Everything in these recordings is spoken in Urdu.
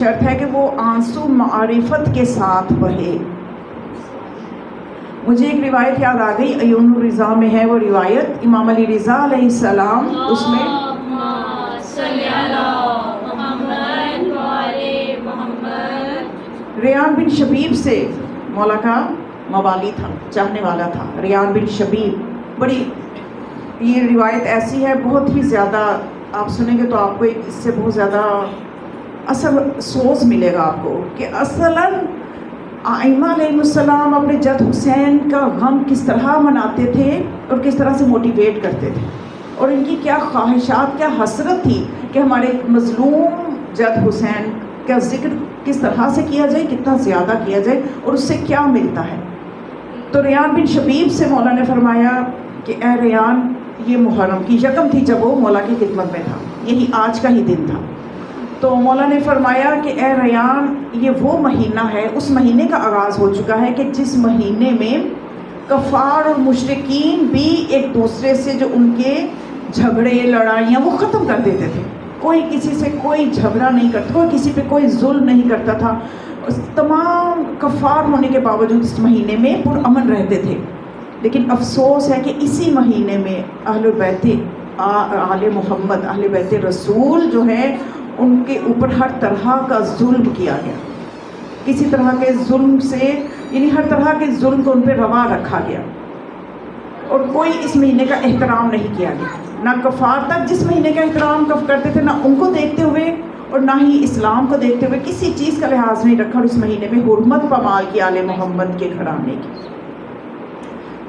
شرط ہے کہ وہ آنسو معرفت کے ساتھ بہے۔ مجھے ایک روایت یاد آ گئی، عیون الرضا میں ہے وہ روایت، امام علی رضا علیہ السلام اس میں ریان بن شبیب سے مولا کا موالی تھا، چاہنے والا تھا، ریان بن شبیب۔ بڑی یہ روایت ایسی ہے، بہت ہی زیادہ آپ سنیں گے تو آپ کو اس سے بہت زیادہ اثر سوز ملے گا آپ کو، کہ اصلاً ائمہ علیہ السلام اپنے جد حسین کا غم کس طرح مناتے تھے اور کس طرح سے موٹیویٹ کرتے تھے، اور ان کی کیا خواہشات، کیا حسرت تھی کہ ہمارے مظلوم جد حسین کا ذکر کس طرح سے کیا جائے، کتنا زیادہ کیا جائے اور اس سے کیا ملتا ہے۔ تو ریان بن شبیب سے مولا نے فرمایا کہ اے ریان، یہ محرم کی یکم تھی جب وہ مولا کی خدمت میں تھا، یہی آج کا ہی دن تھا۔ تو مولا نے فرمایا کہ اے ریان، یہ وہ مہینہ ہے، اس مہینے کا آغاز ہو چکا ہے کہ جس مہینے میں کفار اور مشرکین بھی ایک دوسرے سے جو ان کے جھگڑے لڑائیاں وہ ختم کر دیتے تھے، کوئی کسی سے کوئی جھگڑا نہیں کرتا، کوئی کسی پہ کوئی ظلم نہیں کرتا تھا، تمام کفار ہونے کے باوجود اس مہینے میں پرامن رہتے تھے۔ لیکن افسوس ہے کہ اسی مہینے میں اہل بیت آل محمد، اہل بیت رسول جو ہے، ان کے اوپر ہر طرح کا ظلم کیا گیا، کسی طرح کے ظلم سے، یعنی ہر طرح کے ظلم کو ان پہ روا رکھا گیا، اور کوئی اس مہینے کا احترام نہیں کیا گیا، نہ کفار تک جس مہینے کا احترام کرتے تھے، نہ ان کو دیکھتے ہوئے اور نہ ہی اسلام کو دیکھتے ہوئے کسی چیز کا لحاظ نہیں رکھا، اور اس مہینے میں حرمت پامال کی آل محمد کے گھرانے کی۔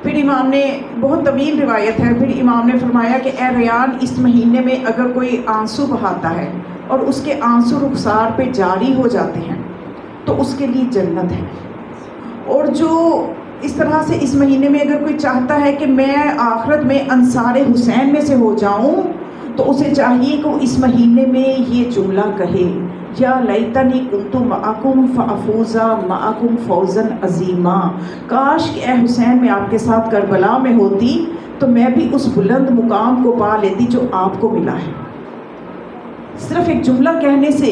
پھر امام نے، بہت طویل روایت ہے، پھر امام نے فرمایا کہ اے ریان، اس مہینے میں اگر کوئی آنسو بہاتا ہے اور اس کے آنسو رخسار پہ جاری ہو جاتے ہیں تو اس کے لیے جنت ہے، اور جو اس طرح سے اس مہینے میں اگر کوئی چاہتا ہے کہ میں آخرت میں انصار حسین میں سے ہو جاؤں تو اسے چاہیے کہ وہ اس مہینے میں یہ جملہ کہے، یا لیتنی کنت معکم فافوز معکم فوزا عظیما، کاش کہ اے حسین میں آپ کے ساتھ کربلا میں ہوتی تو میں بھی اس بلند مقام کو پا لیتی جو آپ کو ملا ہے۔ صرف ایک جملہ کہنے سے،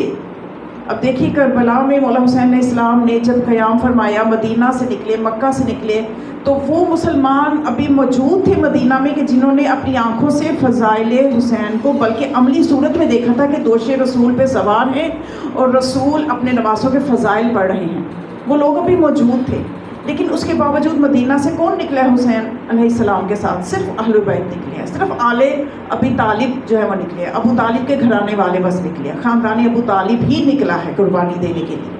اب دیکھیے کربلا میں مولا حسین علیہ السلام نے جب قیام فرمایا، مدینہ سے نکلے، مکہ سے نکلے، تو وہ مسلمان ابھی موجود تھے مدینہ میں کہ جنہوں نے اپنی آنکھوں سے فضائل حسین کو بلکہ عملی صورت میں دیکھا تھا کہ دوش رسول پہ سوار ہیں اور رسول اپنے نواسوں کے فضائل پڑھ رہے ہیں، وہ لوگ ابھی موجود تھے۔ لیکن اس کے باوجود مدینہ سے کون نکلا ہے حسین علیہ السلام کے ساتھ؟ صرف اہل بیت نکلے ہیں، صرف آل ابی طالب جو ہے وہ نکلے ہیں، ابو طالب کے گھرانے والے بس نکلے ہیں، خاندان ابو طالب ہی نکلا ہے قربانی دینے کے لیے۔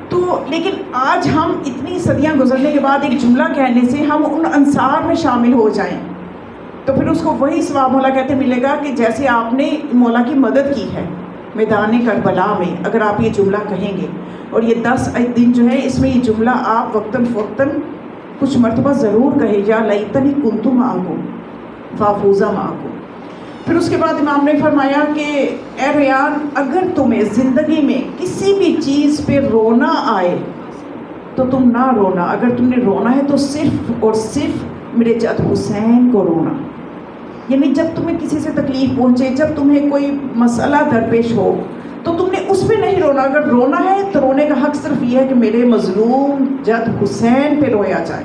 تو لیکن آج ہم اتنی صدیاں گزرنے کے بعد ایک جملہ کہنے سے ہم ان انصار میں شامل ہو جائیں تو پھر اس کو وہی ثواب مولا کہتے ملے گا کہ جیسے آپ نے مولا کی مدد کی ہے میدان کربلا میں، اگر آپ یہ جملہ کہیں گے۔ اور یہ 10 دن جو ہے، اس میں یہ جملہ آپ وقتاً فوقتاً کچھ مرتبہ ضرور کہیں، یا لیتنی کنت معکم فافوز معکم۔ پھر اس کے بعد امام نے فرمایا کہ اے ریان، اگر تمہیں زندگی میں کسی بھی چیز پہ رونا آئے تو تم نہ رونا، اگر تم نے رونا ہے تو صرف اور صرف میرے جد حسین کو رونا، یعنی جب تمہیں کسی سے تکلیف پہنچے، جب تمہیں کوئی مسئلہ درپیش ہو تو تم نے اس پہ نہیں رونا، اگر رونا ہے تو رونے کا حق صرف یہ ہے کہ میرے مظلوم جد حسین پہ رویا جائے۔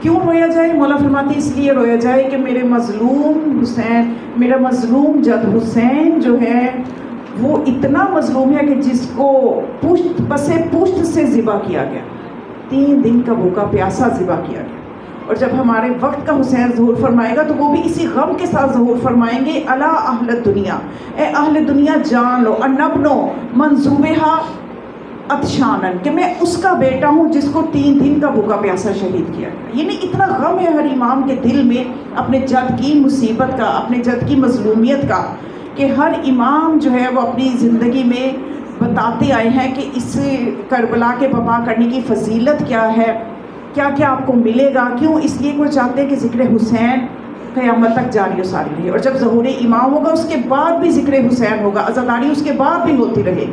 کیوں رویا جائے؟ مولا فرماتے اس لیے رویا جائے کہ میرے مظلوم حسین، میرا مظلوم جد حسین جو ہے وہ اتنا مظلوم ہے کہ جس کو پشت پسے پشت سے ذبح کیا گیا، 3 دن کا بھوکا پیاسا ذبح کیا گیا، اور جب ہمارے وقت کا حسین ظہور فرمائے گا تو وہ بھی اسی غم کے ساتھ ظہور فرمائیں گے، الا اہل دنیا، اے اہل دنیا جان لو، انبنو منظوبہا عطشانن، کہ میں اس کا بیٹا ہوں جس کو 3 دن کا بھوکا پیاسا شہید کیا گیا۔ یعنی اتنا غم ہے ہر امام کے دل میں اپنے جد کی مصیبت کا، اپنے جد کی مظلومیت کا، کہ ہر امام جو ہے وہ اپنی زندگی میں بتاتے آئے ہیں کہ اس کربلا کے بپا کرنے کی فضیلت کیا ہے، کیا کیا آپ کو ملے گا۔ کیوں؟ اس لیے وہ چاہتے ہیں کہ ذکر حسین قیامت تک جاری و ساری رہے، اور جب ظہور امام ہوگا اس کے بعد بھی ذکر حسین ہوگا، عزاداری اس کے بعد بھی ہوتی رہے گی،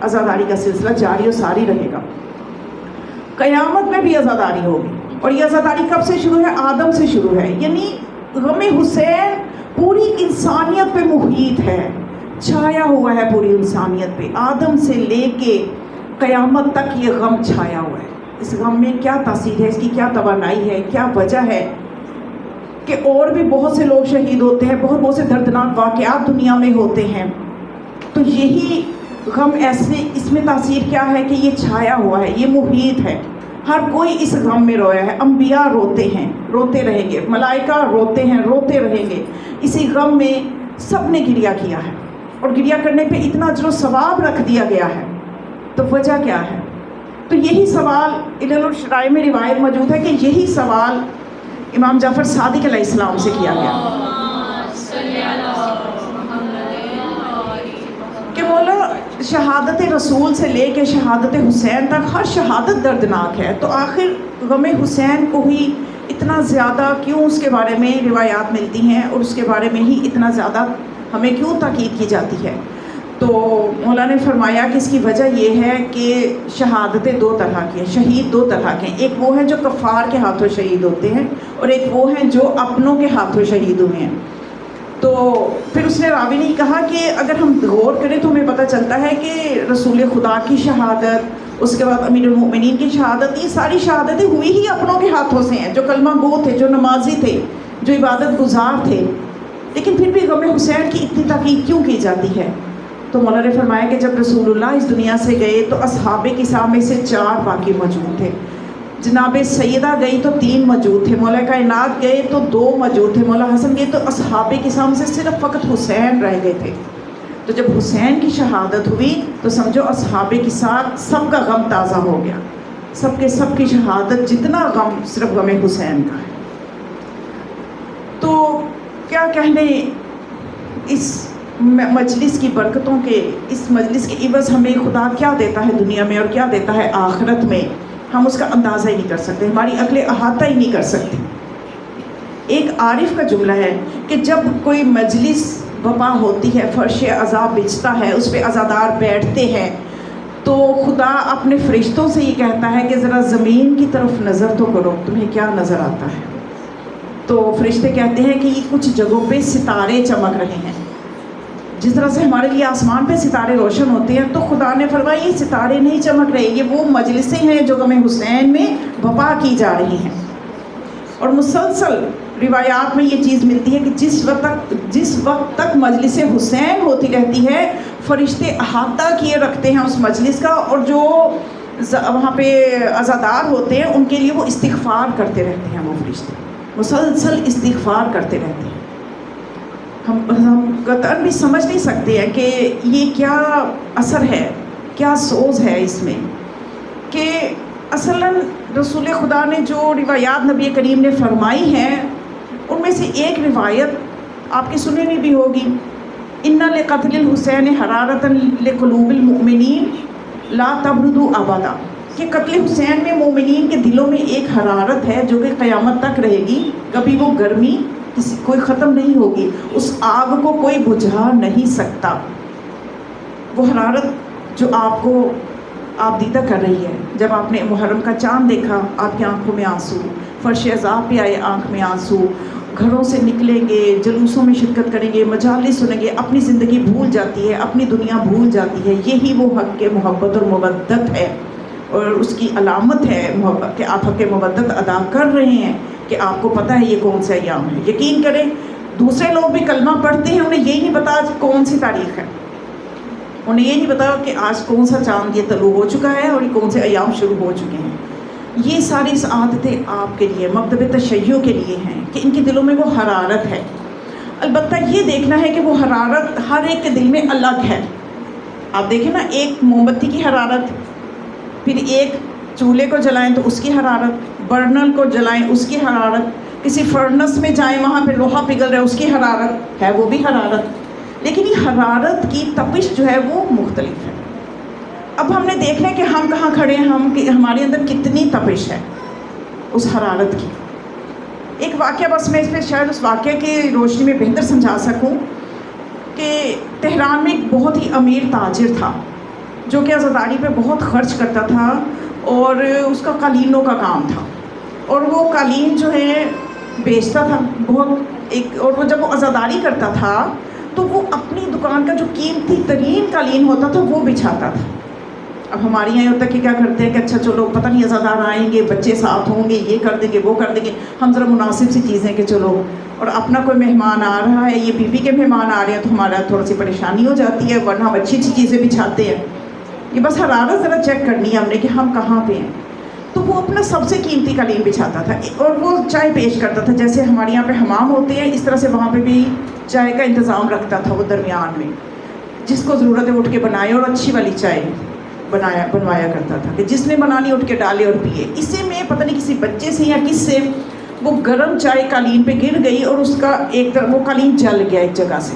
عزاداری کا سلسلہ جاری و ساری رہے گا، قیامت میں بھی عزاداری ہوگی۔ اور یہ عزاداری کب سے شروع ہے؟ آدم سے شروع ہے، یعنی غم حسین پوری انسانیت پہ محیط ہے، چھایا ہوا ہے پوری انسانیت پہ. آدم سے لے کے قیامت تک یہ غم چھایا ہوا ہے. اس غم میں کیا تاثیر ہے، اس کی کیا توانائی ہے، کیا وجہ ہے کہ اور بھی بہت سے لوگ شہید ہوتے ہیں، بہت سے دردناک واقعات دنیا میں ہوتے ہیں. تو یہی غم ایسے، اس میں تاثیر کیا ہے کہ یہ چھایا ہوا ہے، یہ محیط ہے. ہر کوئی اس غم میں رویا ہے. انبیاء روتے ہیں، روتے رہیں گے. ملائکہ روتے ہیں، روتے رہیں گے. اسی غم میں سب نے گریہ کیا ہے، اور گریہ کرنے پہ اتنا اجر و ثواب رکھ دیا گیا ہے. تو وجہ کیا ہے؟ تو یہی سوال علل الشرائع میں روایت موجود ہے کہ یہی سوال امام جعفر صادق علیہ السلام سے کیا گیا کہ مولا شہادت رسول سے لے کے شہادت حسین تک ہر شہادت دردناک ہے، تو آخر غم حسین کو ہی اتنا زیادہ کیوں اس کے بارے میں روایات ملتی ہیں، اور اس کے بارے میں ہی اتنا زیادہ ہمیں کیوں تاکید کی جاتی ہے؟ تو مولا نے فرمایا کہ اس کی وجہ یہ ہے کہ شہادتیں دو طرح کی ہیں، شہید دو طرح کے ہیں. ایک وہ ہیں جو کفار کے ہاتھوں شہید ہوتے ہیں، اور ایک وہ ہیں جو اپنوں کے ہاتھوں شہید ہوئے ہیں. تو پھر اس نے راوی نے کہا کہ اگر ہم غور کریں تو ہمیں پتہ چلتا ہے کہ رسول خدا کی شہادت، اس کے بعد امیر المؤمنین کی شہادت، یہ ساری شہادتیں ہوئی ہی اپنوں کے ہاتھوں سے ہیں، جو کلمہ گو تھے، جو نمازی تھے، جو عبادت گزار تھے. لیکن پھر بھی غم حسین کی اتنی تاکید کیوں کی جاتی ہے؟ تو مولا نے فرمایا کہ جب رسول اللہ اس دنیا سے گئے تو اصحاب کساء میں سے 4 باقی موجود تھے. جناب سیدہ گئی تو 3 موجود تھے، مولا کائنات گئے تو 2 موجود تھے، مولا حسن گئے تو اصحاب کساء میں سے صرف فقط حسین رہ گئے تھے. تو جب حسین کی شہادت ہوئی تو سمجھو اصحاب کساء سب کا غم تازہ ہو گیا. سب کی شہادت جتنا غم صرف غم حسین کا ہے. تو کیا کہنے اس مجلس کی برکتوں کے، اس مجلس کے عوض ہمیں خدا کیا دیتا ہے دنیا میں اور کیا دیتا ہے آخرت میں، ہم اس کا اندازہ ہی نہیں کر سکتے، ہماری عقلیں احاطہ ہی نہیں کر سکتی. ایک عارف کا جملہ ہے کہ جب کوئی مجلس وبا ہوتی ہے، فرش عذاب بچھتا ہے، اس پہ عزادار بیٹھتے ہیں، تو خدا اپنے فرشتوں سے یہ کہتا ہے کہ ذرا زمین کی طرف نظر تو کرو، تمہیں کیا نظر آتا ہے؟ تو فرشتے کہتے ہیں کہ یہ کچھ جگہوں پہ ستارے چمک رہے ہیں. جس طرح سے ہمارے لیے آسمان پہ ستارے روشن ہوتے ہیں، تو خدا نے فرمایا یہ ستارے نہیں چمک رہے، یہ وہ مجلسیں ہیں جو غم حسین میں وبا کی جا رہی ہیں. اور مسلسل روایات میں یہ چیز ملتی ہے کہ جس وقت تک مجلس حسین ہوتی رہتی ہے، فرشتے احاطہ کیے رکھتے ہیں اس مجلس کا، اور جو وہاں پہ عزادار ہوتے ہیں ان کے لیے وہ استغفار کرتے رہتے ہیں. وہ فرشتے مسلسل استغفار کرتے رہتے ہیں. ہم قطعاً بھی سمجھ نہیں سکتے ہیں کہ یہ کیا اثر ہے، کیا سوز ہے اس میں، کہ اصلاً رسول خدا نے جو روایات نبی کریم نے فرمائی ہیں ان میں سے ایک روایت آپ کی سنی نہیں بھی ہوگی، ان لقتل الحسین حرارۃ لقلوب المؤمنین لا تبرد ابدا، کہ قتل حسین میں مومنین کے دلوں میں ایک حرارت ہے جو کہ قیامت تک رہے گی، کبھی وہ گرمی کوئی ختم نہیں ہوگی، اس آگ کو کوئی بجھا نہیں سکتا. وہ حرارت جو آپ دیدہ کر رہی ہے. جب آپ نے محرم کا چاند دیکھا آپ کی آنکھوں میں آنسو، فرش عذاب پہ آئے آنکھ میں آنسو، گھروں سے نکلیں گے، جلوسوں میں شرکت کریں گے، مجالس سنیں گے، اپنی زندگی بھول جاتی ہے، اپنی دنیا بھول جاتی ہے. یہی وہ حق کے محبت اور مودت ہے، اور اس کی علامت ہے محبت کہ آپ حق کے مودت ادا کر رہے ہیں، کہ آپ کو پتہ ہے یہ کون سے ایام ہے. یقین کریں دوسرے لوگ بھی کلمہ پڑھتے ہیں، انہیں یہی نہیں پتا آج کون سی تاریخ ہے، انہیں یہ نہیں پتا کہ آج کون سا چاند یہ طلوع ہو چکا ہے اور یہ کون سے ایام شروع ہو چکے ہیں. یہ ساری سعادتیں آپ کے لیے، مکتب تشیع کے لیے ہیں کہ ان کے دلوں میں وہ حرارت ہے. البتہ یہ دیکھنا ہے کہ وہ حرارت ہر ایک کے دل میں الگ ہے. آپ دیکھیں نا، ایک موم بتی کی حرارت، پھر ایک چولہے کو جلائیں تو اس کی حرارت، برنر کو جلائیں اس کی حرارت، کسی فرنس میں جائیں وہاں پہ لوہا پگھل رہا ہے اس کی حرارت ہے، وہ بھی حرارت. لیکن یہ حرارت کی تپش جو ہے وہ مختلف ہے. اب ہم نے دیکھنا ہے کہ ہم کہاں کھڑے ہیں، ہمارے اندر کتنی تپش ہے اس حرارت کی. ایک واقعہ بس میں اس پہ شاید اس واقعہ کی روشنی میں بہتر سمجھا سکوں کہ تہران میں ایک بہت ہی امیر تاجر تھا جو کہ عزاداری پہ بہت خرچ کرتا تھا، اور اس کا قالینوں کا کام تھا، اور وہ قالین جو ہے بیچتا تھا بہت. اور وہ جب وہ عزاداری کرتا تھا تو وہ اپنی دکان کا جو قیمتی ترین قالین ہوتا تھا وہ بچھاتا تھا. اب ہمارے یہاں ہوتا کہ کیا کرتے ہیں کہ اچھا چلو پتہ نہیں عزادار آئیں گے، بچے ساتھ ہوں گے، یہ کر دیں گے وہ کر دیں گے، ہم ذرا مناسب سی چیزیں کہ چلو، اور اپنا کوئی مہمان آ رہا ہے، یہ بیوی کے مہمان آ رہے ہیں تو ہمارا تھوڑا سی پریشانی ہو جاتی ہے، ورنہ ہم اچھی اچھی چیزیں بچھاتے ہیں. یہ بس حرارت ذرا چیک کرنی ہے ہم نے کہ ہم کہاں پہ ہیں. تو وہ اپنا سب سے قیمتی قالین بچھاتا تھا اور وہ چائے پیش کرتا تھا. جیسے ہمارے یہاں پہ حمام ہوتے ہیں اس طرح سے وہاں پہ بھی چائے کا انتظام رکھتا تھا وہ درمیان میں، جس کو ضرورت ہے اٹھ کے بنائے، اور اچھی والی چائے بنوایا کرتا تھا کہ جس نے بنانی اٹھ کے ڈالے اور پیے. اسے میں پتہ نہیں کسی بچے سے یا کس سے وہ گرم چائے قالین پہ گر گئی اور اس کا ایک طرف وہ قالین جل گیا، ایک جگہ سے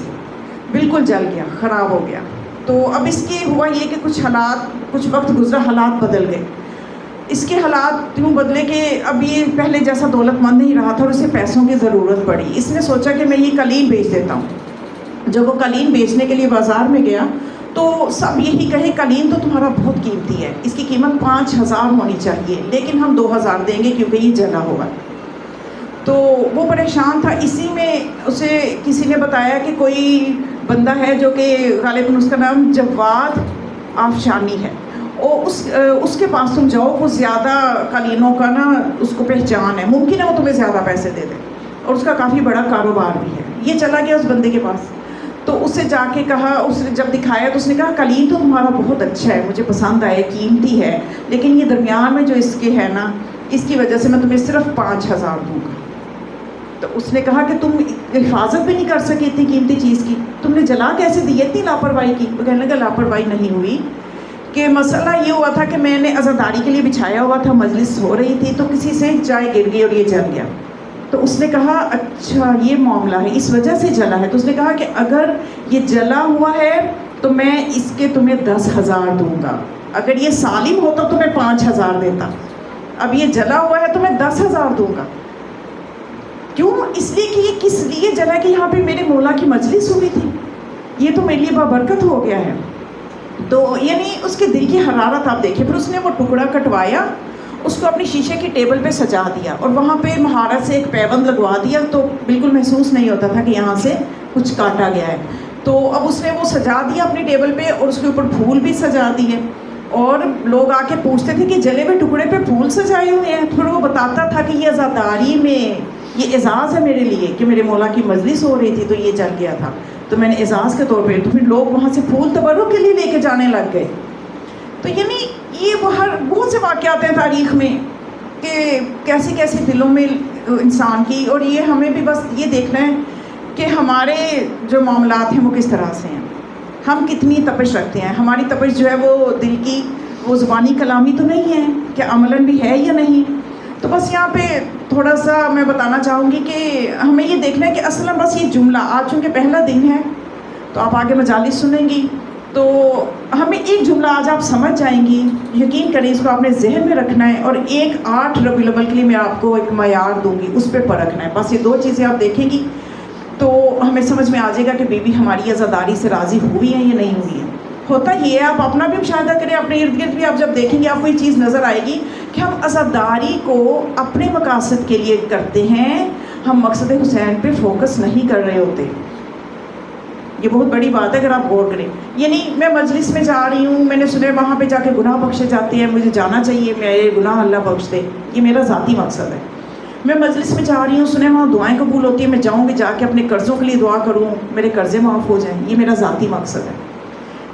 بالکل جل گیا، خراب ہو گیا. تو اب اس کے ہوا یہ کہ کچھ وقت گزرا، حالات بدل گئے. اس کے حالات یوں بدلے کہ اب یہ پہلے جیسا دولت مند نہیں رہا تھا اور اسے پیسوں کی ضرورت پڑی. اس نے سوچا کہ میں یہ قالین بیچ دیتا ہوں. جب وہ قالین بیچنے کے لیے بازار میں گیا تو سب یہی کہے قالین تو تمہارا بہت قیمتی ہے، اس کی قیمت 5,000 ہونی چاہیے، لیکن ہم 2,000 دیں گے کیونکہ یہ جلا ہوا. تو وہ پریشان تھا. اسی میں اسے کسی نے بتایا کہ کوئی بندہ ہے جو کہ غالباً اس کا نام جواد آفشانی ہے، اور اس کے پاس تم جاؤ، وہ زیادہ قالینوں کا نا اس کو پہچان ہے، ممکن ہے وہ تمہیں زیادہ پیسے دے دے، اور اس کا کافی بڑا کاروبار بھی ہے. یہ چلا گیا اس بندے کے پاس. تو اس سے جا کے کہا، اس نے جب دکھایا تو اس نے کہا قالین تو تمہارا بہت اچھا ہے، مجھے پسند آئے، قیمتی ہے، لیکن یہ درمیان میں جو اس کے ہے نا، اس کی وجہ سے میں تمہیں صرف 5,000 دوں گا. تو اس نے کہا کہ تم حفاظت بھی نہیں کر سکے اتنی قیمتی چیز کی، تم نے جلا کیسے دی، اتنی لاپرواہی کی. وہ کہنے لگا لاپرواہی نہیں ہوئی، کہ مسئلہ یہ ہوا تھا کہ میں نے عزاداری کے لیے بچھایا ہوا تھا، مجلس ہو رہی تھی، تو کسی سے چائے گر گئی اور یہ جل گیا. تو اس نے کہا اچھا یہ معاملہ ہے، اس وجہ سے جلا ہے. تو اس نے کہا کہ اگر یہ جلا ہوا ہے تو میں اس کے تمہیں 10,000 دوں گا، اگر یہ سالم ہوتا تو میں 5,000 دیتا، اب یہ جلا ہوا ہے تو میں 10,000 دوں گا. کیوں؟ اس لیے کہ یہ کس لیے جلا کہ یہاں پہ میرے مولا کی مجلس ہوئی تھی، یہ تو میرے لیے بابرکت ہو گیا ہے. تو یعنی اس کے دل کی حرارت آپ دیکھیں. پھر اس نے وہ ٹکڑا کٹوایا، اس کو اپنی شیشے کی ٹیبل پہ سجا دیا اور وہاں پہ مہارت سے ایک پیبند لگوا دیا، تو بالکل محسوس نہیں ہوتا تھا کہ یہاں سے کچھ کاٹا گیا ہے. تو اب اس نے وہ سجا دیا اپنی ٹیبل پہ، اور اس کے اوپر پھول بھی سجا دیے. اور لوگ آ کے پوچھتے تھے کہ جلے ہوئے ٹکڑے پہ پھول سجائے ہوئے ہیں. پھر وہ بتاتا تھا کہ یہ عزاداری میں یہ اعزاز ہے میرے لیے کہ میرے مولا کی مجلس ہو رہی تھی تو یہ جل گیا تھا، تو میں نے اعزاز کے طور پہ. تو پھر لوگ وہاں سے پھول تبرک کے لیے لے کے جانے لگ گئے. تو یعنی یہ بہت سے واقعات ہیں تاریخ میں کہ کیسے کیسے دلوں میں انسان کی. اور یہ ہمیں بھی بس یہ دیکھنا ہے کہ ہمارے جو معاملات ہیں وہ کس طرح سے ہیں، ہم کتنی تپش رکھتے ہیں. ہماری تپش جو ہے وہ دل کی، وہ زبانی کلامی تو نہیں ہے کہ عملاً بھی ہے یا نہیں. تو بس یہاں پہ تھوڑا سا میں بتانا چاہوں گی کہ ہمیں یہ دیکھنا ہے کہ اصلاً بس یہ جملہ آج چونکہ پہلا دن ہے تو آپ آگے مجالس سنیں گی، تو ہمیں ایک جملہ آج آپ سمجھ جائیں گی. یقین کریں اس کو آپ نے ذہن میں رکھنا ہے، اور 8 ربیع الاول کے لیے میں آپ کو ایک معیار دوں گی، اس پہ پرکھنا ہے. بس یہ 2 چیزیں آپ دیکھیں گی تو ہمیں سمجھ میں آ جائے گا کہ بی بی ہماری عزاداری سے راضی ہوئی ہیں یا نہیں ہوئی ہیں. ہوتا یہ ہے، آپ اپنا بھی مشاہدہ کریں، اپنے ارد گرد بھی آپ جب دیکھیں گے آپ کو یہ چیز نظر آئے گی کہ ہم عزاداری کو اپنے مقاصد کے لیے کرتے ہیں، ہم مقصد حسین پہ فوکس نہیں کر رہے ہوتے. یہ بہت بڑی بات ہے اگر آپ غور کریں. یعنی میں مجلس میں جا رہی ہوں، میں نے سنا وہاں پہ جا کے گناہ بخشے جاتے ہیں، مجھے جانا چاہیے، میرے گناہ اللہ بخش دے، یہ میرا ذاتی مقصد ہے. میں مجلس میں جا رہی ہوں، سنے وہاں دعائیں قبول ہوتی ہیں، میں جاؤں گی جا کے اپنے قرضوں کے لیے دعا کروں، میرے قرضے معاف ہو جائیں، یہ میرا ذاتی مقصد ہے.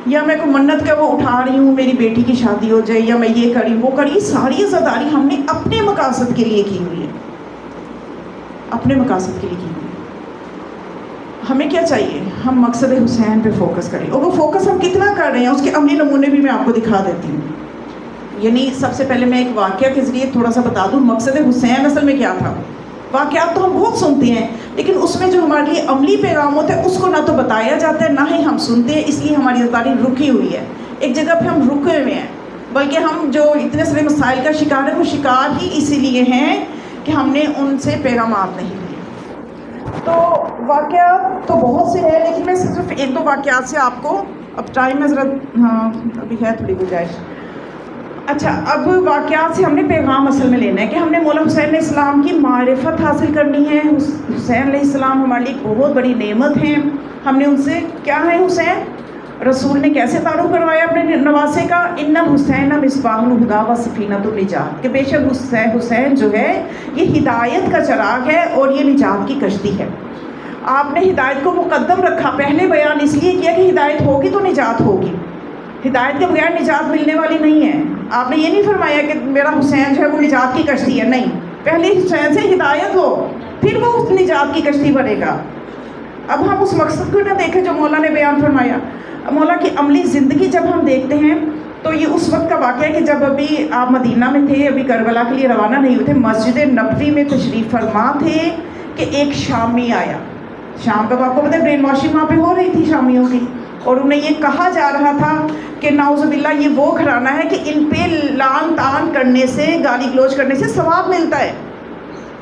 یا میں کوئی منت کا وہ اٹھا رہی ہوں میری بیٹی کی شادی ہو جائے، یا میں یہ کری وہ کری، ساری عزاداری ہم نے اپنے مقاصد کے لیے کی ہوئی ہے، اپنے مقاصد کے لیے کی ہوئی ہے. ہمیں کیا چاہیے؟ ہم مقصد حسین پہ فوکس کریں، اور وہ فوکس ہم کتنا کر رہے ہیں اس کے عملی نمونے بھی میں آپ کو دکھا دیتی ہوں. یعنی سب سے پہلے میں ایک واقعہ کے ذریعے تھوڑا سا بتا دوں مقصد حسین اصل میں کیا تھا. واقعات تو ہم بہت سنتے ہیں، لیکن اس میں جو ہمارے لیے عملی پیغام ہوتا ہے اس کو نہ تو بتایا جاتا ہے نہ ہی ہم سنتے ہیں، اس لیے ہماری عزاداری رکی ہوئی ہے. ایک جگہ پہ ہم رکے ہوئے ہیں، بلکہ ہم جو اتنے سارے مسائل کا شکار ہیں وہ شکار ہی اسی لیے ہیں کہ ہم نے ان سے پیغامات نہیں لیے. تو واقعات تو بہت سے ہیں، لیکن میں صرف 1-2 واقعات سے آپ کو، اب ٹائم میں ذرا ہاں ابھی ہے تھوڑی گنجائش. اچھا، اب واقعات سے ہم نے پیغام اصل میں لینا ہے کہ ہم نے مولا حسین علیہ السلام کی معرفت حاصل کرنی ہے. حسین علیہ السلام ہمارے لیے ایک بہت بڑی نعمت ہیں، ہم نے ان سے کیا ہے حسین، رسول نے کیسے تعارف کروایا اپنے نواسے کا، ان الحسین مصباح الہدی و سفینۃ النجات، کہ بے شک حسین جو ہے یہ ہدایت کا چراغ ہے اور یہ نجات کی کشتی ہے۔ آپ نے ہدایت کو مقدم رکھا، پہلے بیان اس لیے کیا کہ ہدایت ہوگی تو نجات ہوگی، ہدایت کے بغیر نجات ملنے والی نہیں ہے۔ آپ نے یہ نہیں فرمایا کہ میرا حسین جو ہے وہ نجات کی کشتی ہے، نہیں، پہلے حسین سے ہدایت ہو پھر وہ اس نجات کی کشتی بنے گا۔ اب ہم اس مقصد کو نہ دیکھیں جو مولا نے بیان فرمایا۔ مولا کی عملی زندگی جب ہم دیکھتے ہیں تو یہ اس وقت کا واقعہ ہے کہ جب ابھی آپ مدینہ میں تھے، ابھی کربلا کے لیے روانہ نہیں ہوئے تھے، مسجد نبوی میں تشریف فرما تھے کہ ایک شامی آیا۔ شام کا تو آپ کو پتہ ہے برین واشنگ وہاں پہ ہو رہی تھی شامیوں کی، اور انہیں یہ کہا جا رہا تھا کہ نعوذ باللہ یہ وہ گھرانہ ہے کہ ان پہ لعن طعن کرنے سے، گالی گلوچ کرنے سے ثواب ملتا ہے،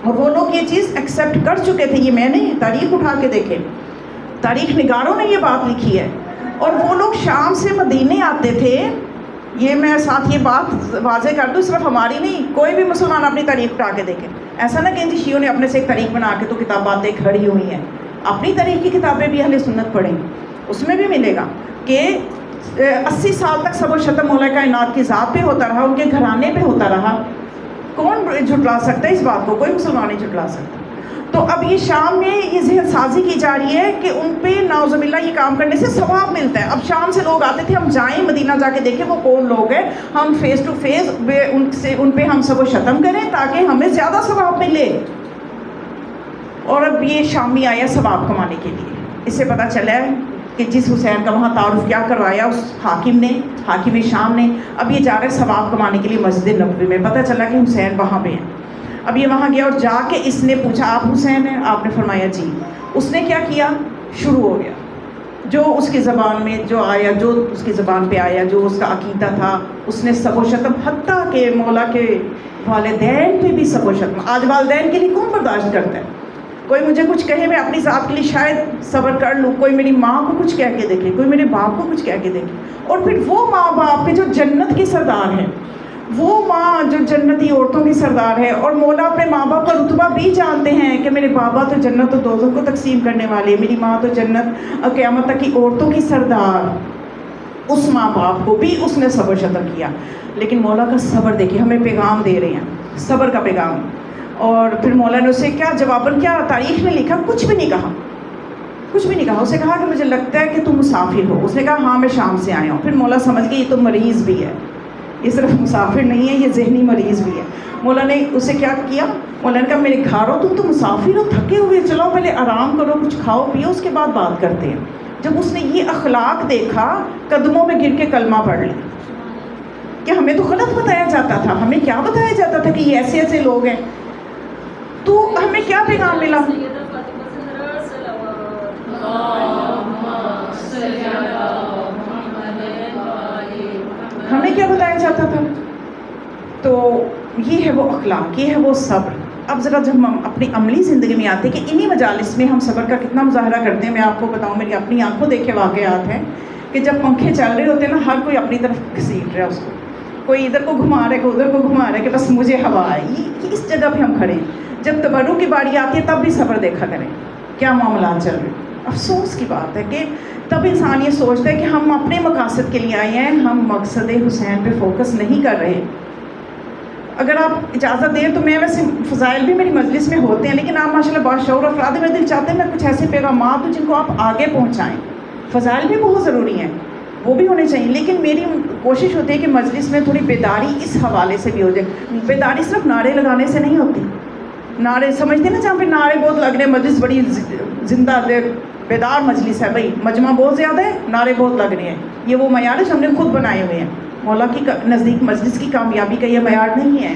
اور وہ لوگ یہ چیز ایکسیپٹ کر چکے تھے۔ یہ میں نے تاریخ اٹھا کے دیکھے، تاریخ نگاروں نے یہ بات لکھی ہے، اور وہ لوگ شام سے مدینے آتے تھے۔ یہ میں ساتھ یہ بات واضح کر دوں، صرف ہماری نہیں، کوئی بھی مسلمان اپنی تاریخ اٹھا کے دیکھے، ایسا نہ کہ جی شیعوں نے اپنے سے ایک تاریخ بنا کے تو کتاباتیں کھڑی ہوئی ہیں، اپنی تاریخ کی کتابیں بھی اہل سنت پڑھیں، اس میں بھی ملے گا کہ 80 سال تک سب و شتم مولا کائنات کی ذات پہ ہوتا رہا، ان کے گھرانے پہ ہوتا رہا۔ کون جھٹلا سکتا ہے اس بات کو؟ کوئی مسلمان نہیں جھٹلا سکتا۔ تو اب یہ شام میں یہ ذہن سازی کی جا رہی ہے کہ ان پہ نعوذ باللہ یہ کام کرنے سے ثواب ملتا ہے۔ اب شام سے لوگ آتے تھے، ہم جائیں مدینہ جا کے دیکھیں وہ کون لوگ ہیں، ہم فیس ٹو فیس ان پہ ہم سب و شتم کریں تاکہ ہمیں زیادہ ثواب ملے۔ اور اب یہ شامی آیا ثواب کمانے کے لیے۔ اس سے پتہ چلا ہے کہ جس حسین کا وہاں تعارف کیا کروایا اس حاکم نے، حاکم شام نے، اب یہ جا رہے ثواب کمانے کے لیے مسجد نبوی میں۔ پتہ چلا کہ حسین وہاں پہ ہیں۔ اب یہ وہاں گیا اور جا کے اس نے پوچھا آپ حسین ہیں؟ آپ نے فرمایا جی۔ اس نے کیا کیا؟ شروع ہو گیا جو اس کی زبان میں جو آیا، جو اس کی زبان پہ آیا، جو اس کا عقیدہ تھا، اس نے سب و شتم، حتیٰ کہ مولا کے والدین پہ بھی سب و شتم۔ آج والدین کے لیے کون برداشت کرتا ہے؟ کوئی مجھے کچھ کہے، میں اپنی ذات کے لیے شاید صبر کر لوں، کوئی میری ماں کو کچھ کہہ کے دیکھے، کوئی میرے باپ کو کچھ کہہ کے دیکھے، اور پھر وہ ماں باپ کے جو جنت کی سردار ہیں، وہ ماں جو جنتی عورتوں کی سردار ہے، اور مولا اپنے ماں باپ کا رتبہ بھی جانتے ہیں کہ میرے بابا تو جنت و دوزخ کو تقسیم کرنے والے، میری ماں تو جنت قیامت تک کی عورتوں کی سردار۔ اس ماں باپ کو بھی اس نے صبر شتم کیا، لیکن مولا کا صبر دیکھیے، ہمیں پیغام دے رہے ہیں، صبر کا پیغام۔ اور پھر مولا نے اسے کیا جواباً کیا تاریخ میں لکھا، کچھ بھی نہیں کہا، کچھ بھی نہیں کہا۔ اسے کہا کہ مجھے لگتا ہے کہ تم مسافر ہو۔ اس نے کہا ہاں میں شام سے آیا ہوں۔ پھر مولا سمجھ گئے یہ تو مریض بھی ہے، یہ صرف مسافر نہیں ہے، یہ ذہنی مریض بھی ہے۔ مولا نے اسے کیا کیا؟ مولا نے کہا میرے گھر ہو، تم تو مسافر ہو، تھکے ہوئے، چلو پہلے آرام کرو، کچھ کھاؤ پیو، اس کے بعد بات کرتے ہیں۔ جب اس نے یہ اخلاق دیکھا، قدموں میں گر کے کلمہ پڑھ لی کہ ہمیں تو غلط بتایا جاتا تھا، ہمیں کیا بتایا جاتا تھا کہ یہ ایسے ایسے لوگ ہیں، تو ہمیں کیا پیغام ملا؟ ہمیں کیا بتایا جاتا تھا؟ تو یہ ہے وہ اخلاق، یہ ہے وہ صبر۔ اب ذرا جب ہم اپنی عملی زندگی میں آتے ہیں کہ انہی مجالس میں ہم صبر کا کتنا مظاہرہ کرتے ہیں، میں آپ کو بتاؤں میری اپنی آنکھوں دیکھے واقعات ہیں کہ جب پنکھے چل رہے ہوتے ہیں نا، ہر کوئی اپنی طرف گھسیٹ رہا ہے اس کو، کوئی ادھر کو گھما رہا ہے، کوئی ادھر کو گھما رہا ہے کہ بس مجھے ہوا ہے۔ یہ اس جگہ پہ ہم کھڑے ہیں۔ جب تبرک کی باری آتی ہے تب بھی صبر دیکھا کریں کیا معاملات چل رہے ہیں۔ افسوس کی بات ہے کہ تب انسان یہ سوچتا ہے کہ ہم اپنے مقاصد کے لیے آئے ہیں، ہم مقصد حسین پہ فوکس نہیں کر رہے۔ اگر آپ اجازت دیں تو میں ویسے فضائل بھی میری مجلس میں ہوتے ہیں، لیکن آپ ماشاءاللہ باشعور افراد ہیں، میرے دل چاہتے ہیں میں کچھ ایسے پیغامات ہوں جن کو آپ آگے پہنچائیں۔ فضائل بھی بہت ضروری ہیں، وہ بھی ہونے چاہیے، لیکن میری کوشش ہوتی ہے کہ مجلس میں تھوڑی بیداری اس حوالے سے بھی ہو جائے۔ بیداری صرف نعرے لگانے سے نہیں ہوتی۔ نعرے سمجھتے ہیں نا، جہاں پہ نعرے بہت لگ رہے ہیں، مجلس بڑی زندہ بیدار مجلس ہے، بھائی مجمع بہت زیادہ ہے، نعرے بہت لگ رہے ہیں، یہ وہ معیار ہے جو ہم نے خود بنائے ہوئے ہیں۔ مولا کی نزدیک مجلس کی کامیابی کا یہ معیار نہیں ہے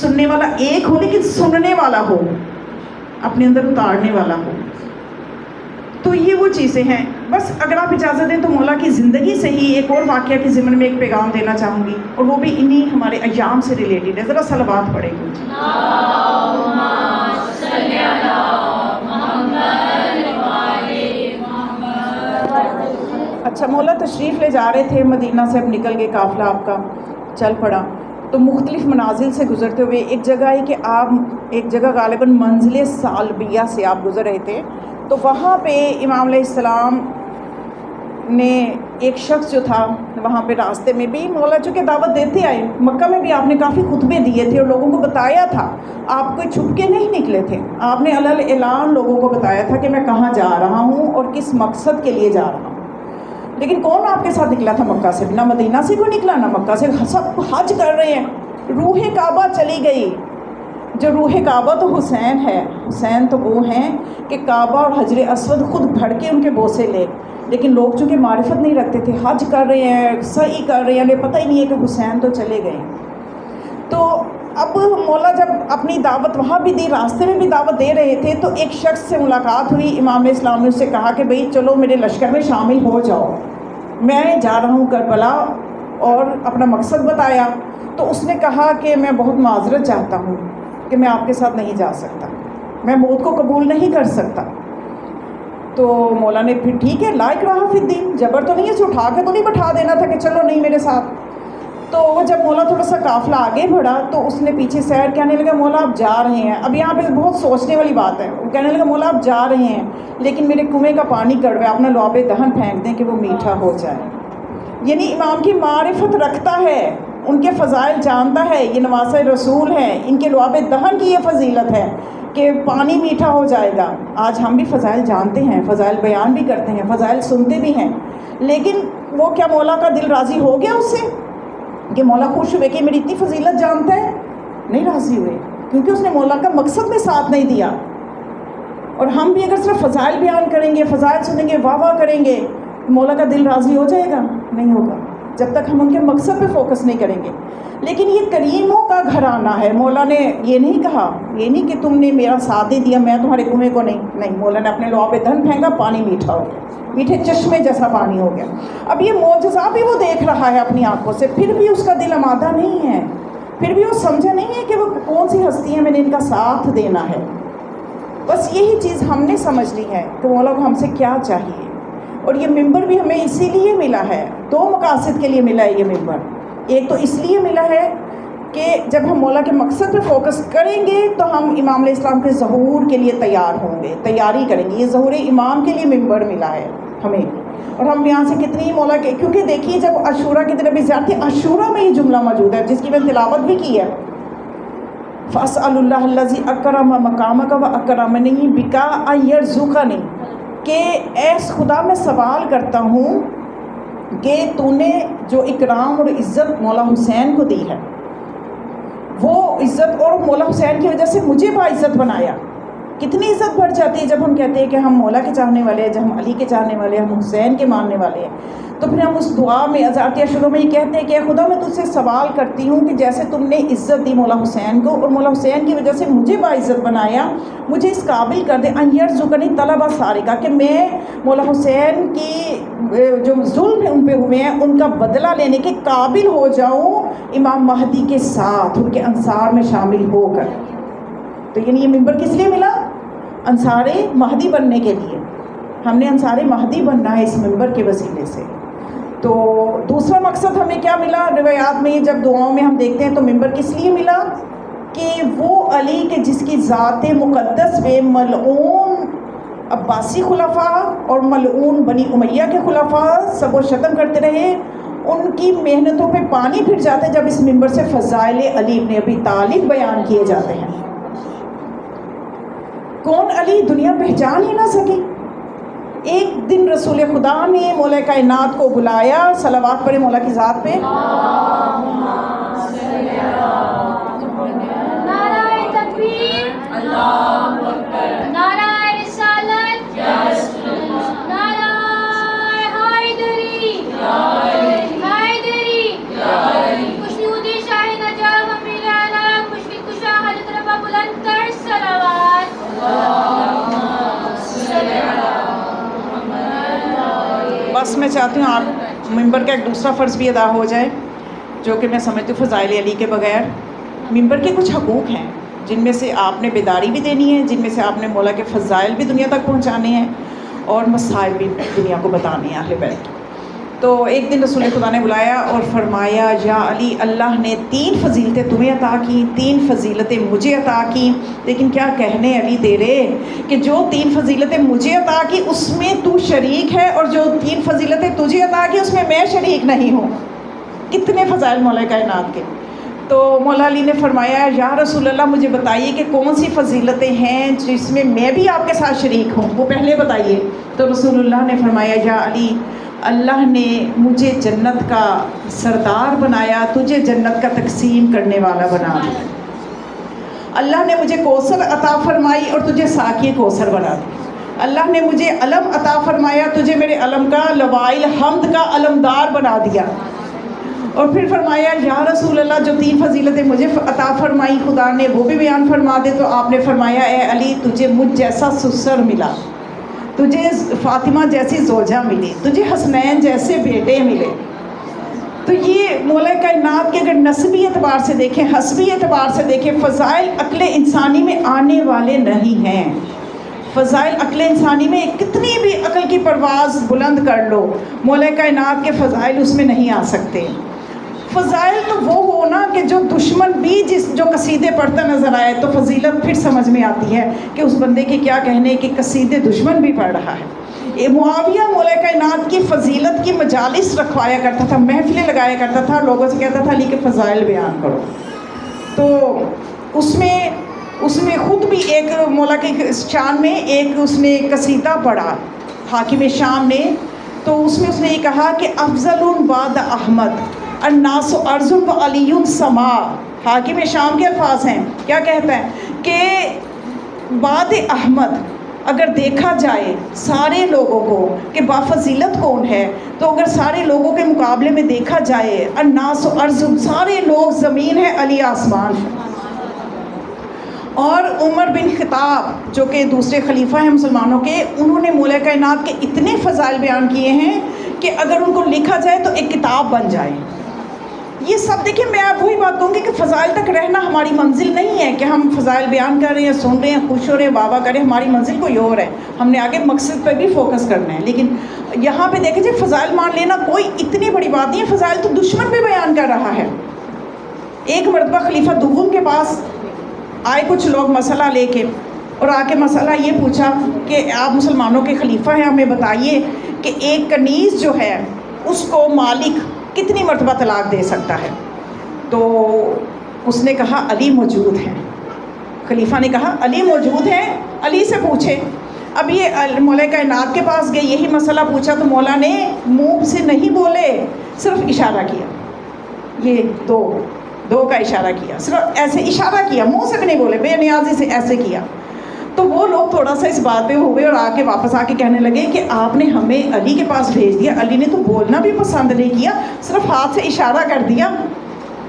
سننے والا ایک ہو، لیکن سننے والا ہو، اپنے اندر اتارنے والا ہو۔ تو یہ وہ چیزیں ہیں۔ بس اگر آپ اجازت دیں تو مولا کی زندگی سے ہی ایک اور واقعہ کے ضمن میں ایک پیغام دینا چاہوں گی، اور وہ بھی انہی ہمارے ایام سے ریلیٹڈ ہے۔ ذرا صلوات پڑھیں گے۔ اچھا، مولا تشریف لے جا رہے تھے مدینہ سے، اب نکل گئے، قافلہ آپ کا چل پڑا، تو مختلف منازل سے گزرتے ہوئے ایک جگہ ہے کہ آپ ایک جگہ غالباً منزل سالبیہ سے آپ گزر رہے تھے، تو وہاں پہ امام علیہ السلام نے ایک شخص جو تھا وہاں پہ راستے میں بھی، مولا چونکہ دعوت دیتے آئے، مکہ میں بھی آپ نے کافی خطبے دیے تھے اور لوگوں کو بتایا تھا، آپ کوئی چھپ کے نہیں نکلے تھے، آپ نے علل اعلان لوگوں کو بتایا تھا کہ میں کہاں جا رہا ہوں اور کس مقصد کے لیے جا رہا ہوں۔ لیکن کون آپ کے ساتھ نکلا تھا مکہ سے؟ نہ مدینہ سے کوئی نکلا، نہ مکہ سے، سب حج کر رہے ہیں، روح کعبہ چلی گئی۔ جو روح کعبہ تو حسین ہے، حسین تو وہ ہیں کہ کعبہ اور حجر اسود خود بھڑ کے ان کے بوسے لے، لیکن لوگ چونکہ معرفت نہیں رکھتے تھے، حج کر رہے ہیں، سعی کر رہے ہیں، انہیں پتہ ہی نہیں ہے کہ حسین تو چلے گئے۔ تو اب مولا جب اپنی دعوت وہاں بھی دی، راستے میں بھی دعوت دے رہے تھے، تو ایک شخص سے ملاقات ہوئی، امام اسلام نے اس سے کہا کہ بھئی چلو میرے لشکر میں شامل ہو جاؤ، میں جا رہا ہوں کربلا، اور اپنا مقصد بتایا۔ تو اس نے کہا کہ میں بہت معذرت چاہتا ہوں کہ میں آپ کے ساتھ نہیں جا سکتا، میں موت کو قبول نہیں کر سکتا۔ تو مولا نے پھر ٹھیک ہے، لا اکراہ فی الدین، جبر تو نہیں ہے، اسے اٹھا کے تو نہیں بٹھا دینا تھا کہ چلو نہیں میرے ساتھ۔ تو وہ جب مولا تھوڑا سا قافلہ آگے بڑھا تو اس نے پیچھے سیر کہنے لگا مولا آپ جا رہے ہیں، اب یہاں پہ بہت سوچنے والی بات ہے، وہ کہنے لگا مولا آپ جا رہے ہیں لیکن میرے کنویں کا پانی کڑوا ہے، اپنا لعاب دہن پھینک دیں کہ وہ میٹھا ہو جائے۔ یعنی امام کی معرفت رکھتا ہے، ان کے فضائل جانتا ہے، یہ نواسۂ رسول ہیں، ان کے لعاب دہن کی یہ فضیلت ہے کہ پانی میٹھا ہو جائے گا۔ آج ہم بھی فضائل جانتے ہیں، فضائل بیان بھی کرتے ہیں، فضائل سنتے بھی ہیں، لیکن وہ کیا مولا کا دل راضی ہو گیا اس سے کہ مولا خوش ہوئے کہ میری اتنی فضیلت جانتا ہے؟ نہیں راضی ہوئے، کیونکہ اس نے مولا کا مقصد میں ساتھ نہیں دیا۔ اور ہم بھی اگر صرف فضائل بیان کریں گے، فضائل سنیں گے، واہ واہ کریں گے، مولا کا دل راضی ہو جائے گا؟ نہیں ہوگا، جب تک ہم ان کے مقصد پہ فوکس نہیں کریں گے۔ لیکن یہ کریموں کا گھرانہ ہے، مولا نے یہ نہیں کہا، یہ نہیں کہ تم نے میرا ساتھ دے دیا میں تمہارے کنویں کو نہیں، مولا نے اپنے لعاب دہن پھینکا، پانی میٹھا ہو گیا، میٹھے چشمے جیسا پانی ہو گیا۔ اب یہ معجزہ بھی وہ دیکھ رہا ہے اپنی آنکھوں سے، پھر بھی اس کا دل آمادہ نہیں ہے، پھر بھی وہ سمجھا نہیں ہے کہ وہ کون سی ہستی ہے، میں نے ان کا ساتھ دینا ہے۔ بس یہی چیز ہم نے سمجھنی ہے کہ مولا کو ہم سے کیا چاہیے۔ اور یہ ممبر بھی ہمیں اسی لیے ملا ہے، دو مقاصد کے لیے ملا ہے یہ ممبر۔ ایک تو اس لیے ملا ہے کہ جب ہم مولا کے مقصد پہ فوکس کریں گے تو ہم امام علیہ السلام کے ظہور کے لیے تیار ہوں گے، تیاری کریں گے۔ یہ ظہور امام کے لیے ممبر ملا ہے ہمیں، اور ہم یہاں سے کتنی مولا کے، کیونکہ دیکھیے جب عاشورہ کی طرف بھی زیارت تھی، عاشورہ میں یہ جملہ موجود ہے جس کی میں تلاوت بھی کی ہے، فَاسْأَلُ اللَّهَ الَّذِي أَكْرَمَ مَقَامَكَ وَأَكْرَمَنِي بِكَ أَن يَرْزُقَنِي، کہ اے خدا میں سوال کرتا ہوں کہ تو نے جو اکرام اور عزت مولا حسین کو دی ہے، وہ عزت اور مولا حسین کی وجہ سے مجھے باعزت بنایا۔ کتنی عزت بڑھ جاتی ہے جب ہم کہتے ہیں کہ ہم مولا کے چاہنے والے ہیں، جب ہم علی کے چاہنے والے ہیں، ہم حسین کے ماننے والے ہیں، تو پھر ہم اس دعا میں ازارت شروع میں یہ کہتے ہیں کہ اے خدا میں تجھ سے سوال کرتی ہوں کہ جیسے تم نے عزت دی مولا حسین کو اور مولا حسین کی وجہ سے مجھے باعزت بنایا، مجھے اس قابل کر دے ان یرزقنی طلب سارقہ، کہ میں مولا حسین کی جو ظلم ان پہ ہوئے ہیں ان کا بدلہ لینے کے قابل ہو جاؤں امام مہدی کے ساتھ، ان کے انصار میں شامل ہو کر۔ تو یعنی یہ ممبر کس لیے ملا؟ انصار مہدی بننے کے لیے، ہم نے انصار مہدی بننا ہے اس ممبر کے وسیلے سے۔ تو دوسرا مقصد ہمیں کیا ملا روایات میں، جب دعاؤں میں ہم دیکھتے ہیں تو ممبر کس لیے ملا کہ وہ علی کے جس کی ذات مقدس پہ ملعون عباسی خلفاء اور ملعون بنی امیہ کے خلفاء سب و شتم کرتے رہے، ان کی محنتوں پہ پانی پھر جاتا ہے جب اس ممبر سے فضائل علی ابن ابی طالب بیان کیے جاتے ہیں۔ کون علی دنیا پہچان ہی نہ سکی۔ ایک دن رسول خدا نے مولا کائنات کو بلایا، صلوات پڑھے مولا کی ذات پہ، نعرہ تکبیر، اللہ اکبر، نعرہ رسالت، یا رسول اللہ، نعرہ حیدری، یا حیدری، یا خوشنودی شاہ نجاب امیر اعلام مشکل کشا حضرت ربا بلند تر صلوات، بس میں چاہتی ہوں آپ ممبر کا ایک دوسرا فرض بھی ادا ہو جائے جو کہ میں سمجھتی ہوں فضائل علی کے بغیر ممبر کے کچھ حقوق ہیں جن میں سے آپ نے بیداری بھی دینی ہے، جن میں سے آپ نے مولا کے فضائل بھی دنیا تک پہنچانے ہیں اور مسائل بھی دنیا کو بتانے ہیں اہل بیت۔ تو ایک دن رسول خدا نے بلایا اور فرمایا یا علی اللہ نے 3 فضیلتیں تمہیں عطا کی، 3 فضیلتیں مجھے عطا کی، لیکن کیا کہنے علی تیرے کہ جو 3 فضیلتیں مجھے عطا کی اس میں تو شریک ہے اور جو 3 فضیلتیں تجھے عطا کی اس میں میں شریک نہیں ہوں۔ کتنے فضائل مولا کائنات کے۔ تو مولا علی نے فرمایا یا رسول اللہ مجھے بتائیے کہ کون سی فضیلتیں ہیں جس میں میں بھی آپ کے ساتھ شریک ہوں، وہ پہلے بتائیے۔ تو رسول اللہ نے فرمایا یا علی اللہ نے مجھے جنت کا سردار بنایا، تجھے جنت کا تقسیم کرنے والا بنا دیا۔ اللہ نے مجھے کوثر عطا فرمائی اور تجھے ساقی کوثر بنا دیا۔ اللہ نے مجھے علم عطا فرمایا، تجھے میرے علم کا لوائل حمد کا علمدار بنا دیا۔ اور پھر فرمایا یا رسول اللہ جو 3 فضیلتیں مجھے عطا فرمائی خدا نے وہ بھی بیان فرما دے۔ تو آپ نے فرمایا اے علی تجھے مجھ جیسا سسر ملا، تجھے فاطمہ جیسی زوجہ ملی، تجھے حسنین جیسے بیٹے ملے۔ تو یہ مولا کائنات کے اگر نسبی اعتبار سے دیکھیں، حسبی اعتبار سے دیکھیں، فضائل عقل انسانی میں آنے والے نہیں ہیں۔ فضائل عقل انسانی میں کتنی بھی عقل کی پرواز بلند کر لو، مولا کائنات کے فضائل اس میں نہیں آ سکتے۔ فضائل تو وہ ہو نا کہ جو دشمن بھی جو قصیدے پڑھتا نظر آئے تو فضیلت پھر سمجھ میں آتی ہے کہ اس بندے کے کیا کہنے کہ قصیدے دشمن بھی پڑھ رہا ہے۔ معاویہ مولا کائنات کی فضیلت کی مجالس رکھوایا کرتا تھا، محفلیں لگایا کرتا تھا، لوگوں سے کہتا تھا علی کے فضائل بیان کرو۔ تو اس میں خود بھی ایک مولا کے شان میں ایک اس نے قصیدہ پڑھا حاکم شام نے، تو اس میں اس نے یہ کہا کہ افضل بعد احمد الناس ارض و علی سما۔ حاکم شام کے الفاظ ہیں، کیا کہتا ہے کہ بعد احمد اگر دیکھا جائے سارے لوگوں کو کہ بافضیلت کون ہے، تو اگر سارے لوگوں کے مقابلے میں دیکھا جائے الناس ارض سارے لوگ زمین ہے، علی آسمان ہے۔ اور عمر بن خطاب جو کہ دوسرے خلیفہ ہیں مسلمانوں کے، انہوں نے مولا کائنات کے اتنے فضائل بیان کیے ہیں کہ اگر ان کو لکھا جائے تو ایک کتاب بن جائے۔ یہ سب دیکھیں، میں آپ وہی بات کہوں گی کہ فضائل تک رہنا ہماری منزل نہیں ہے کہ ہم فضائل بیان کر رہے ہیں، سن رہے ہیں، خوش ہو رہے ہیں، واہ واہ کریں، ہماری منزل کوئی اور ہے، ہم نے آگے مقصد پہ بھی فوکس کرنا ہے۔ لیکن یہاں پہ دیکھیں جی فضائل مان لینا کوئی اتنی بڑی بات نہیں ہے، فضائل تو دشمن بھی بیان کر رہا ہے۔ ایک مرتبہ خلیفہ دوم کے پاس آئے کچھ لوگ مسئلہ لے کے، اور آ کے مسئلہ یہ پوچھا کہ آپ مسلمانوں کے خلیفہ ہیں، ہمیں بتائیے کہ ایک کنیز جو ہے اس کو مالک کتنی مرتبہ طلاق دے سکتا ہے؟ تو اس نے کہا علی موجود ہیں۔ خلیفہ نے کہا علی موجود ہیں، علی سے پوچھیں۔ اب یہ مولا کائنات کے پاس گئے، یہی مسئلہ پوچھا تو مولا نے منہ سے نہیں بولے، صرف اشارہ کیا، یہ دو کا اشارہ کیا، صرف ایسے اشارہ کیا، منہ سے بھی نہیں بولے، بے نیازی سے ایسے کیا۔ تو وہ لوگ تھوڑا سا اس بات پہ ہوئے اور واپس آ کے کہنے لگے کہ آپ نے ہمیں علی کے پاس بھیج دیا، علی نے تو بولنا بھی پسند نہیں کیا، صرف ہاتھ سے اشارہ کر دیا۔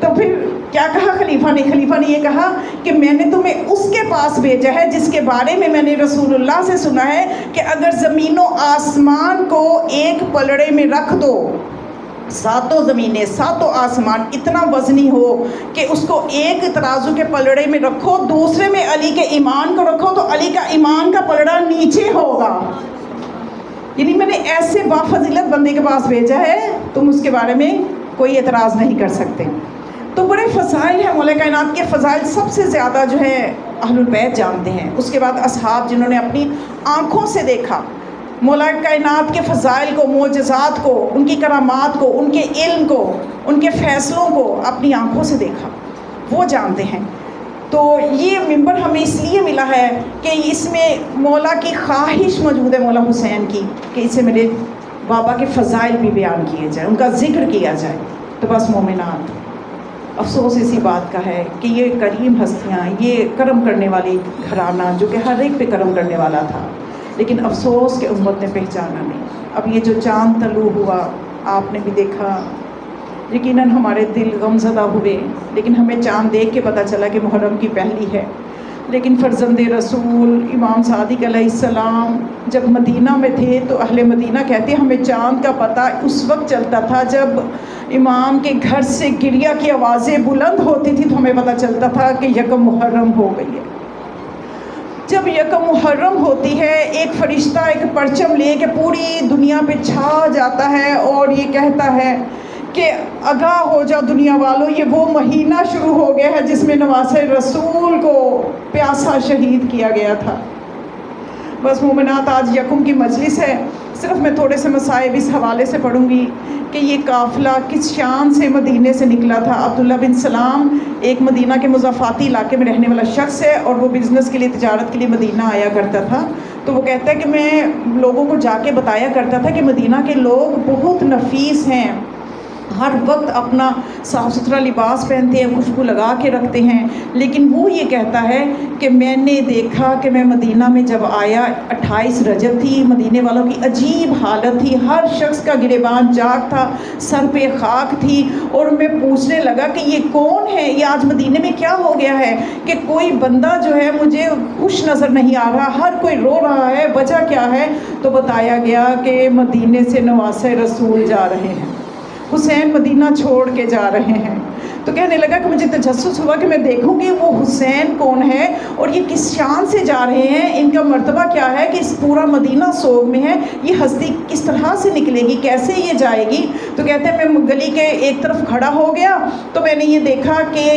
تو پھر کیا کہا خلیفہ نے یہ کہا کہ میں نے تمہیں اس کے پاس بھیجا ہے جس کے بارے میں نے رسول اللہ سے سنا ہے کہ اگر زمین و آسمان کو ایک پلڑے میں رکھ دو، 7 زمینیں 7 آسمان اتنا وزنی ہو کہ اس کو ایک ترازو کے پلڑے میں رکھو، دوسرے میں علی کے ایمان کو رکھو تو علی کا ایمان کا پلڑا نیچے ہوگا۔ یعنی میں نے ایسے بافضیلت بندے کے پاس بھیجا ہے، تم اس کے بارے میں کوئی اعتراض نہیں کر سکتے۔ تو بڑے فضائل ہیں مولا کائنات کے۔ فضائل سب سے زیادہ جو ہے اہل البیت جانتے ہیں، اس کے بعد اصحاب جنہوں نے اپنی آنکھوں سے دیکھا مولا کائنات کے فضائل کو، معجزات کو، ان کی کرامات کو، ان کے علم کو، ان کے فیصلوں کو اپنی آنکھوں سے دیکھا، وہ جانتے ہیں۔ تو یہ منبر ہمیں اس لیے ملا ہے کہ اس میں مولا کی خواہش موجود ہے، مولا حسین کی، کہ اسے میرے بابا کے فضائل بھی بیان کیے جائیں، ان کا ذکر کیا جائے۔ تو بس مومنات، افسوس اسی بات کا ہے کہ یہ کریم ہستیاں، یہ کرم کرنے والی گھرانہ جو کہ ہر ایک پہ کرم کرنے والا تھا، لیکن افسوس کہ امت نے پہچانا نہیں۔ اب یہ جو چاند طلوع ہوا آپ نے بھی دیکھا، یقیناً ہمارے دل غم زدہ ہوئے، لیکن ہمیں چاند دیکھ کے پتہ چلا کہ محرم کی پہلی ہے۔ لیکن فرزند رسول امام صادق علیہ السلام جب مدینہ میں تھے تو اہل مدینہ کہتے ہیں ہمیں چاند کا پتہ اس وقت چلتا تھا جب امام کے گھر سے گریہ کی آوازیں بلند ہوتی تھی، تو ہمیں پتہ چلتا تھا کہ یکم محرم ہو گئی ہے۔ جب یکم محرم ہوتی ہے ایک فرشتہ ایک پرچم لے کے پوری دنیا پہ چھا جاتا ہے اور یہ کہتا ہے کہ آگاہ ہو جاؤ دنیا والوں، یہ وہ مہینہ شروع ہو گیا ہے جس میں نواسہ رسول کو پیاسا شہید کیا گیا تھا۔ بس مومنات، آج یکم کی مجلس ہے، صرف میں تھوڑے سے مصائب اس حوالے سے پڑھوں گی کہ یہ قافلہ کس شان سے مدینے سے نکلا تھا۔ عبداللہ بن سلام ایک مدینہ کے مضافاتی علاقے میں رہنے والا شخص ہے اور وہ بزنس کے لیے، تجارت کے لیے مدینہ آیا کرتا تھا۔ تو وہ کہتا ہے کہ میں لوگوں کو جا کے بتایا کرتا تھا کہ مدینہ کے لوگ بہت نفیس ہیں، ہر وقت اپنا صاف ستھرا لباس پہنتے ہیں، خوشبو لگا کے رکھتے ہیں، لیکن وہ یہ کہتا ہے کہ میں نے دیکھا کہ میں مدینہ میں جب آیا 28 رجب تھی، مدینے والوں کی عجیب حالت تھی، ہر شخص کا گریبان جاگ تھا، سر پہ خاک تھی، اور میں پوچھنے لگا کہ یہ کون ہے، یہ آج مدینے میں کیا ہو گیا ہے کہ کوئی بندہ جو ہے مجھے خوش نظر نہیں آ رہا، ہر کوئی رو رہا ہے، وجہ کیا ہے؟ تو بتایا گیا کہ مدینے سے نواسہ رسول جا رہے ہیں، حسین مدینہ چھوڑ کے جا رہے ہیں۔ تو کہنے لگا کہ مجھے تجسس ہوا کہ میں دیکھوں گی وہ حسین کون ہے اور یہ کس شان سے جا رہے ہیں، ان کا مرتبہ کیا ہے کہ اس پورا مدینہ سوگ میں ہے، یہ ہستی کس طرح سے نکلے گی، کیسے یہ جائے گی؟ تو کہتے ہیں میں گلی کے ایک طرف کھڑا ہو گیا تو میں نے یہ دیکھا کہ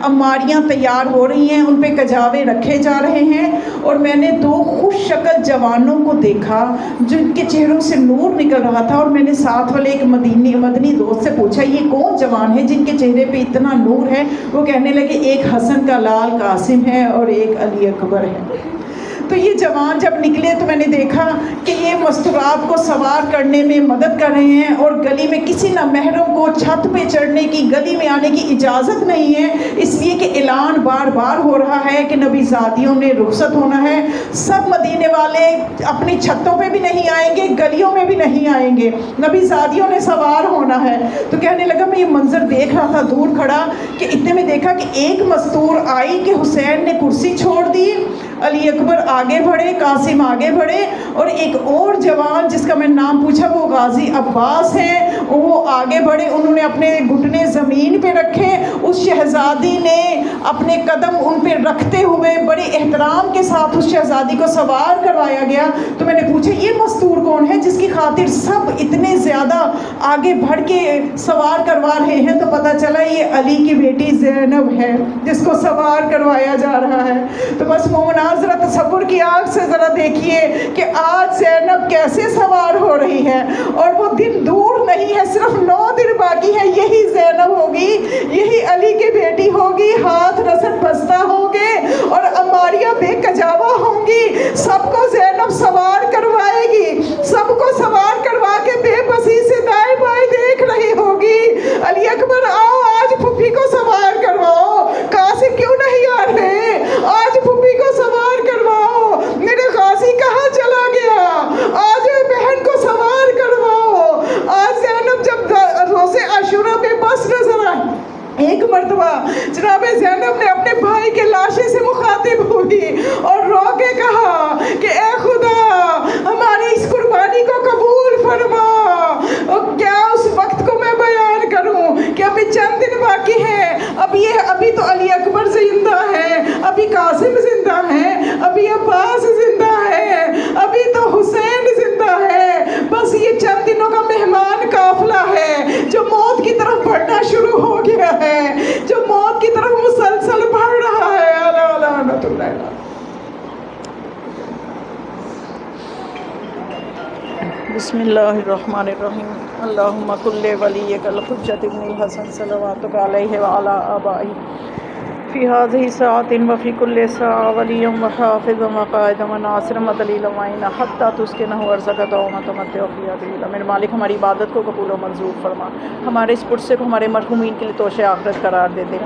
اماریاں تیار ہو رہی ہیں، ان پہ کجاوے رکھے جا رہے ہیں، اور میں نے 2 خوش شکل جوانوں کو دیکھا جن کے چہروں سے نور نکل رہا تھا، اور میں نے ساتھ والے ایک مدنی دوست سے پوچھا یہ کون جوان ہے جن کے چہرے پہ اتنا نور ہے؟ وہ کہنے لگے ایک حسن کا لال قاسم ہے اور ایک علی اکبر ہے۔ تو یہ جوان جب نکلے تو میں نے دیکھا کہ یہ مستورات کو سوار کرنے میں مدد کر رہے ہیں، اور گلی میں کسی نہ محرم کو چھت پہ چڑھنے کی، گلی میں آنے کی اجازت نہیں ہے، اس لیے کہ اعلان بار بار ہو رہا ہے کہ نبی زادیوں نے رخصت ہونا ہے، سب مدینے والے اپنی چھتوں پہ بھی نہیں آئیں گے، گلیوں میں بھی نہیں آئیں گے، نبی زادیوں نے سوار ہونا ہے۔ تو کہنے لگا میں یہ منظر دیکھ رہا تھا دور کھڑا کہ اتنے میں دیکھا کہ ایک مستور آئی کہ حسین نے کرسی چھوڑ دی، علی اکبر آگے بڑھے، قاسم آگے بڑھے، اور ایک اور جوان جس کا میں نام پوچھا وہ غازی عباس ہیں، وہ آگے بڑھے، انہوں نے اپنے گھٹنے زمین پہ رکھے، اس شہزادی نے اپنے قدم ان پہ رکھتے ہوئے بڑے احترام کے ساتھ اس شہزادی کو سوار کروایا گیا۔ تو میں نے پوچھا یہ مستور کون ہے جس کی خاطر سب اتنے زیادہ آگے بڑھ کے سوار کروا رہے ہیں؟ تو پتہ چلا یہ علی کی بیٹی زینب ہے جس کو سوار کروایا جا رہا ہے۔ تو بس مومنات ذرا تصور کی آنکھ سے ذرا دیکھیے کہ آج زینب کیسے سوار ہو رہی ہے، اور وہ دن دور نہیں ہے، صرف 9 دن باقی ہے، یہی زینب ہوگی، یہی علی کی بیٹی ہوگی، ہاتھ رسد بستہ ہوگے اور اماریاں بے کجاوا ہوں گی، سب کو زینب سوار کروائے گی، سب کو سوار کروا کے بے بسی سے دائیں بائیں دیکھ رہی ہوگی، علی اکبر آؤ آج پھپھی کو سوار کرواؤ، قاسم کیوں نہیں آ رہے، آج پھپھی کو سوار کرواؤ، میرے غازی کہاں چلا گیا، آج بہن کو سوار کرواؤ۔ آج زینب جب روزے عاشورہ پہ بس نظر آئی، ایک مرتبہ جناب زینب نے اپنے بھائی کے لاشے سے مخاطب ہوئی اور رو کے کہا کہ اے خدا ہماری اس قربانی کو قبول فرما۔ کیا اس وقت کو میں بیان کروں کہ ابھی چند دن باقی ہیں، ابھی تو علی اکبر زندہ ہے، ابھی قاسم زندہ ہے، ابھی عباس زندہ ہے، ابھی تو حسین زندہ ہے، بس یہ چند دنوں کا مہمان قافلہ ہے جو موت کی طرف بڑھنا شروع ہو گیا ہے، جو موت کی طرف مسلسل بڑھ رہا ہے۔ لعنت اللہ علیہ۔ بسم اللہ الرحمن الرحیم۔ اللہم کل ولیک الحجۃ ابن الحسن صلواتک علیہ وعلی آبائہ فی هذه الساعة وفی کل ساعة ولیا وحافظا وقائدا وناصرا ودلیلا ومعینا حتی تسکنہ ارضک دوما تمتع فیہا طویلا۔ میرے مالک ہماری عبادت کو قبول و منظور فرما، ہمارے اس پرسے کو ہمارے مرحومین کے لیے توشہ آخرت قرار دے دے۔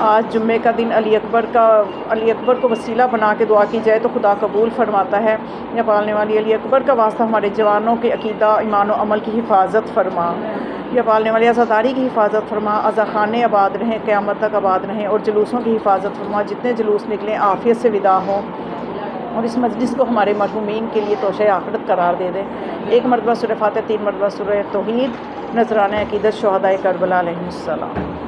آج جمعے کا دن علی اکبر کو وسیلہ بنا کے دعا کی جائے تو خدا قبول فرماتا ہے۔ یا پالنے والی علی اکبر کا واسطہ ہمارے جوانوں کے عقیدہ، ایمان و عمل کی حفاظت فرما، یا پالنے والی عزاداری کی حفاظت فرما، عزاخانے آباد رہیں، قیامت تک آباد رہیں، اور جلوسوں کی حفاظت فرما، جتنے جلوس نکلیں عافیت سے ودا ہوں، اور اس مجلس کو ہمارے مرحومین کے لیے توشہ آخرت قرار دے دے۔ 1 مرتبہ سورہ فاتحہ، 3 مرتبہ سورہ توحید، نذرانہ عقیدت شہدائے کربلا علیہم السلام۔